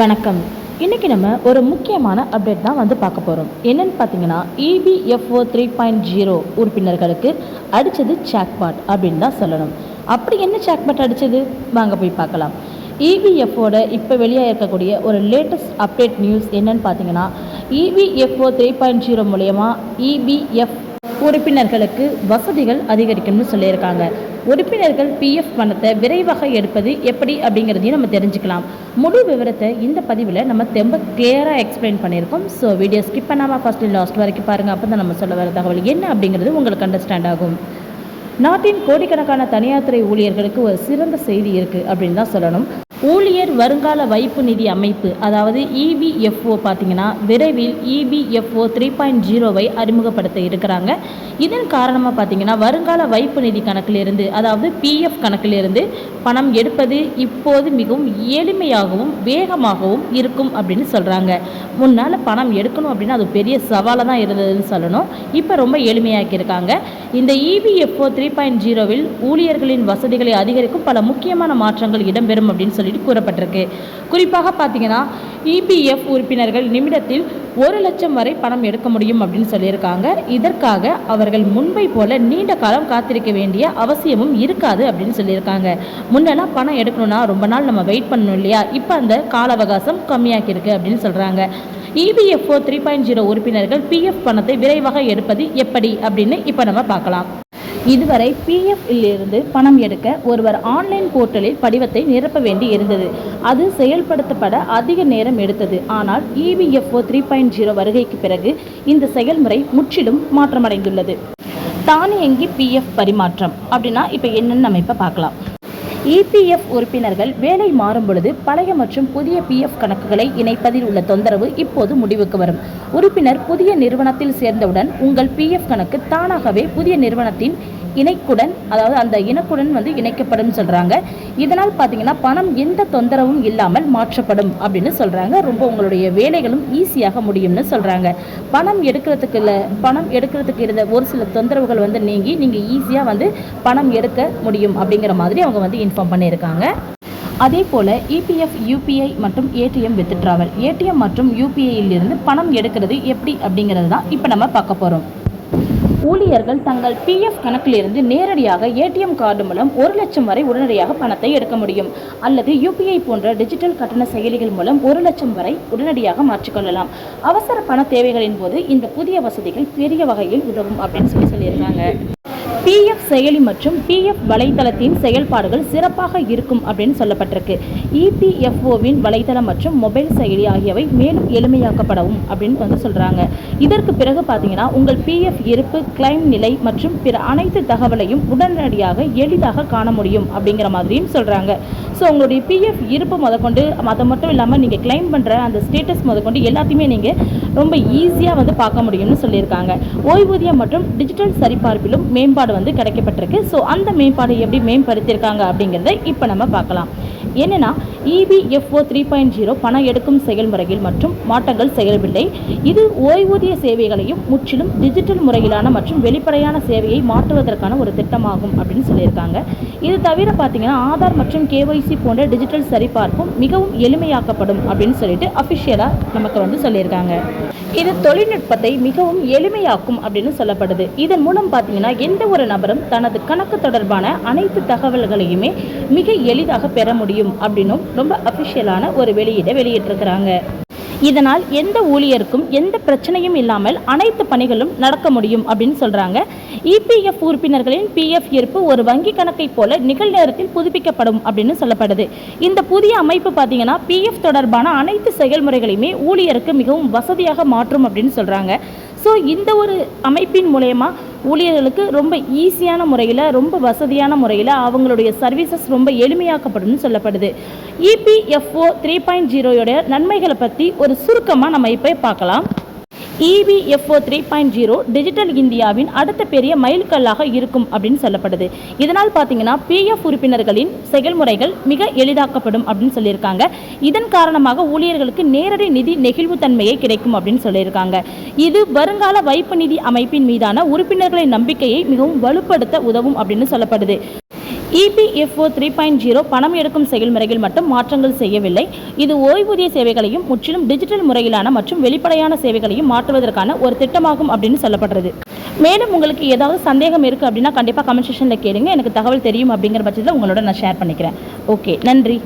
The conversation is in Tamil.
வணக்கம். இன்றைக்கி நம்ம ஒரு முக்கியமான அப்டேட் தான் பார்க்க போகிறோம். என்னென்னு பார்த்தீங்கன்னா, EBFO 3.0 உறுப்பினர்களுக்கு அடித்தது ஜாக்பாட் அப்படின்னு தான் சொல்லணும். அப்படி என்ன ஜாக்பாட் அடித்தது வாங்க போய் பார்க்கலாம். EBFOட இப்போ வெளியாக இருக்கக்கூடிய ஒரு லேட்டஸ்ட் அப்டேட் நியூஸ் என்னென்னு பார்த்தீங்கன்னா, EBFO 3.0 மூலயமா EBF உறுப்பினர்களுக்கு வசதிகள் அதிகரிக்கும்னு சொல்லியிருக்காங்க. உறுப்பினர்கள் PF பணத்தை விரைவாக எடுப்பது எப்படி அப்படிங்கிறதையும் நம்ம தெரிஞ்சுக்கலாம். முழு விவரத்தை இந்த பதிவில் நம்ம ரொம்ப கிளியராக எக்ஸ்பிளைன் பண்ணியிருக்கோம். ஸோ வீடியோ ஸ்கிப் பண்ணாமல் ஃபஸ்ட்டு லாஸ்ட் வரைக்கும் பாருங்கள். அப்போ தான் நம்ம சொல்ல வர தகவல் என்ன அப்படிங்கிறது உங்களுக்கு அண்டர்ஸ்டாண்ட் ஆகும். நாட்டின் கோடிக்கணக்கான தனியார் துறை ஊழியர்களுக்கு ஒரு சிறந்த செய்தி இருக்குது அப்படின்னு தான் சொல்லணும். ஊழியர் வருங்கால வைப்பு நிதி அமைப்பு, அதாவது EBFO பார்த்தீங்கன்னா விரைவில் EBFO 3.0வை அறிமுகப்படுத்த இருக்கிறாங்க. இதன் காரணமாக பார்த்தீங்கன்னா வருங்கால வைப்பு நிதி கணக்கிலிருந்து, அதாவது PF கணக்கிலிருந்து பணம் எடுப்பது இப்போது மிகவும் எளிமையாகவும் வேகமாகவும் இருக்கும் அப்படின்னு சொல்கிறாங்க. முன்னால் பணம் எடுக்கணும் அப்படின்னா அது பெரிய சவாலாக தான் இருந்ததுன்னு சொல்லணும். இப்போ ரொம்ப எளிமையாக்கியிருக்காங்க. இந்த EBFO 3.0வில் ஊழியர்களின் வசதிகளை அதிகரிக்கும் பல முக்கியமான மாற்றங்கள் இடம்பெறும் அப்படின்னு சொல்லிட்டு கூறப்பட்டிருக்கு. குறிப்பாக பார்த்தீங்கன்னா, EPF உறுப்பினர்கள் நிமிடத்தில் 1 லட்சம் வரை பணம் எடுக்க முடியும் அப்படின்னு சொல்லியிருக்காங்க. இதற்காக அவர்கள் முன்பை போல நீண்ட காலம் காத்திருக்க வேண்டிய அவசியமும் இருக்காது அப்படின்னு சொல்லியிருக்காங்க. முன்னெல்லாம் பணம் எடுக்கணும்னா ரொம்ப நாள் நம்ம வெயிட் பண்ணணும் இல்லையா? இப்போ அந்த கால அவகாசம் கம்மியாக்கியிருக்கு அப்படின்னு சொல்கிறாங்க. EBFO 3.0 உறுப்பினர்கள் PF பணத்தை விரைவாக எடுப்பது எப்படி அப்படின்னு இப்போ நம்ம பார்க்கலாம். இதுவரை PF இலிருந்து பணம் எடுக்க ஒருவர் ஆன்லைன் போர்ட்டலில் படிவத்தை நிரப்ப வேண்டி இருந்தது. அது செயல்படுத்தப்பட அதிக நேரம் எடுத்தது. ஆனால் EBFO 3.0 வருகைக்கு பிறகு இந்த செயல்முறை முற்றிலும் மாற்றமடைந்துள்ளது. தானியங்கி PF பரிமாற்றம் அப்படின்னா இப்போ என்னன்னு நம்ம இப்போ பார்க்கலாம். EPF உறுப்பினர்கள் வேலை மாறும் பொழுது பழைய மற்றும் புதிய PF கணக்குகளை இணைப்பதில் உள்ள தொந்தரவு இப்போது முடிவுக்கு வரும். உறுப்பினர் புதிய நிறுவனத்தில் சேர்ந்தவுடன் உங்கள் PF கணக்கு தானாகவே புதிய நிறுவனத்தின் இணைக்குடன், அதாவது அந்த இணக்குடன் இணைக்கப்படும் சொல்கிறாங்க. இதனால் பார்த்தீங்கன்னா பணம் எந்த தொந்தரவும் இல்லாமல் மாற்றப்படும் அப்படின்னு சொல்கிறாங்க. ரொம்ப உங்களுடைய வேலைகளும் ஈஸியாக முடியும்னு சொல்கிறாங்க. பணம் எடுக்கிறதுக்கு இருந்த ஒரு சில தொந்தரவுகள் நீங்கி நீங்கள் ஈஸியாக பணம் எடுக்க முடியும் அப்படிங்கிற மாதிரி அவங்க இன்ஃபார்ம் பண்ணியிருக்காங்க. அதே போல் EPF UPI மற்றும் ATM வித்ட்ராவல், ATM மற்றும் UPIயிலிருந்து பணம் எடுக்கிறது எப்படி அப்படிங்கிறது தான் இப்போ நம்ம பார்க்க போகிறோம். ஊழியர்கள் தங்கள் PF கணக்கிலிருந்து நேரடியாக ATM கார்டு மூலம் 1 லட்சம் வரை உடனடியாக பணத்தை எடுக்க முடியும். அல்லது UPI போன்ற டிஜிட்டல் கட்டண செயலிகள் மூலம் 1 லட்சம் வரை உடனடியாக மாற்றிக்கொள்ளலாம். அவசர பண தேவைகளின் போது இந்த புதிய வசதிகள் பெரிய வகையில் உதவும் அப்படின்னு சொல்லியிருக்காங்க. PF செயலி மற்றும் PF வலைத்தளத்தின் செயல்பாடுகள் சிறப்பாக இருக்கும் அப்படின்னு சொல்லப்பட்டிருக்கு. EPFOவின் வலைத்தளம் மற்றும் மொபைல் செயலி ஆகியவை மேலும் எளிமையாக்கப்படவும் அப்படின்னு சொல்கிறாங்க. இதற்கு பிறகு பார்த்தீங்கன்னா உங்கள் PF இருப்பு, கிளைம் நிலை மற்றும் பிற அனைத்து தகவலையும் உடனடியாக எளிதாக காண முடியும் அப்படிங்கிற மாதிரியும் சொல்கிறாங்க. ஸோ உங்களுடைய PF இருப்பு முதற்கொண்டு, அதை மட்டும் இல்லாமல் நீங்கள் கிளைம் பண்ணுற அந்த ஸ்டேட்டஸ் முதற்கொண்டு எல்லாத்தையுமே நீங்கள் ரொம்ப ஈஸியாக பார்க்க முடியும்னு சொல்லியிருக்காங்க. ஓய்வூதியம் மற்றும் டிஜிட்டல் சரிபார்ப்பிலும் மேம்பாடு கிடைக்கப்பட்டிருக்கு. ஸோ அந்த மேம்பாடு எப்படி மேம்படுத்தியிருக்காங்க அப்படிங்கிறத இப்போ நம்ம பார்க்கலாம். என்னென்னா, EBFO 3.0 பணம் எடுக்கும் செயல்முறையில் மற்றும் மாற்றங்கள் செய்யவில்லை. இது ஓய்வூதிய சேவைகளையும் முற்றிலும் டிஜிட்டல் முறையிலான மற்றும் வெளிப்படையான சேவையை மாற்றுவதற்கான ஒரு திட்டமாகும் அப்படின்னு சொல்லியிருக்காங்க. இது தவிர பார்த்தீங்கன்னா ஆதார் மற்றும் KYC போன்ற டிஜிட்டல் சரிபார்ப்பும் மிகவும் எளிமையாக்கப்படும் அப்படின்னு சொல்லிட்டு அஃபிஷியலாக நமக்கு சொல்லியிருக்காங்க. இது தொழில்நுட்பத்தை மிகவும் எளிமையாக்கும் அப்படின்னு சொல்லப்படுது. இதன் மூலம் பார்த்தீங்கன்னா எந்த ஒரு நபரும் தனது கணக்கு தொடர்பான அனைத்து தகவல்களையுமே மிக எளிதாக பெற முடியும் அப்படின்னும் ரொம்ப அஃபிஷியலான ஒரு வெளியிட்டிருக்கிறாங்க. இதனால் எந்த ஊழியருக்கும் எந்த பிரச்சனையும் இல்லாமல் அனைத்து பணிகளும் நடக்க முடியும் அப்படின்னு சொல்கிறாங்க. EPF உறுப்பினர்களின் PF இருப்பு ஒரு வங்கி கணக்கை போல நிகழ்நேரத்தில் புதுப்பிக்கப்படும் அப்படின்னு சொல்லப்படுது. இந்த புதிய அமைப்பு பார்த்தீங்கன்னா PF தொடர்பான அனைத்து செயல்முறைகளையுமே ஊழியருக்கு மிகவும் வசதியாக மாற்றும் அப்படின்னு சொல்கிறாங்க. ஸோ இந்த ஒரு அமைப்பின் மூலயமா ஊழியர்களுக்கு ரொம்ப ஈஸியான முறையில், ரொம்ப வசதியான முறையில் அவங்களுடைய சர்வீசஸ் ரொம்ப எளிமையாக்கப்படும் சொல்லப்படுது. EPFO 3.0யோட நன்மைகளை பற்றி ஒரு சுருக்கமாக நம்ம இப்போ பார்க்கலாம். EBFO 3.0 டிஜிட்டல் இந்தியாவின் அடுத்த பெரிய மைல்கல்லாக இருக்கும் அப்படின்னு சொல்லப்படுது. இதனால் பார்த்தீங்கன்னா PF உறுப்பினர்களின் செயல்முறைகள் மிக எளிதாக்கப்படும் அப்படின்னு சொல்லியிருக்காங்க. இதன் காரணமாக ஊழியர்களுக்கு நேரடி நிதி நெகிழ்வுத்தன்மையை கிடைக்கும் அப்படின்னு சொல்லியிருக்காங்க. இது வருங்கால வைப்பு நிதி அமைப்பின் மீதான உறுப்பினர்களின் நம்பிக்கையை மிகவும் வலுப்படுத்த உதவும் அப்படின்னு சொல்லப்படுது. EPFO 3.0 பணம் எடுக்கும் செயல்முறையில் மட்டும் மாற்றங்கள் செய்யவில்லை. இது ஓய்வூதிய சேவைகளையும் முற்றிலும் டிஜிட்டல் முறையிலான மற்றும் வெளிப்படையான சேவைகளையும் மாற்றுவதற்கான ஒரு திட்டமாகும் அப்படின்னு சொல்லப்படுறது. மேலும் உங்களுக்கு ஏதாவது சந்தேகம் இருக்குது அப்படின்னா கண்டிப்பாக கமெண்ட் செக்ஷனில் கேளுங்க. எனக்கு தகவல் தெரியும் அப்படிங்கிற பட்சத்தில் உங்களோட நான் ஷேர் பண்ணிக்கிறேன். ஓகே, நன்றி.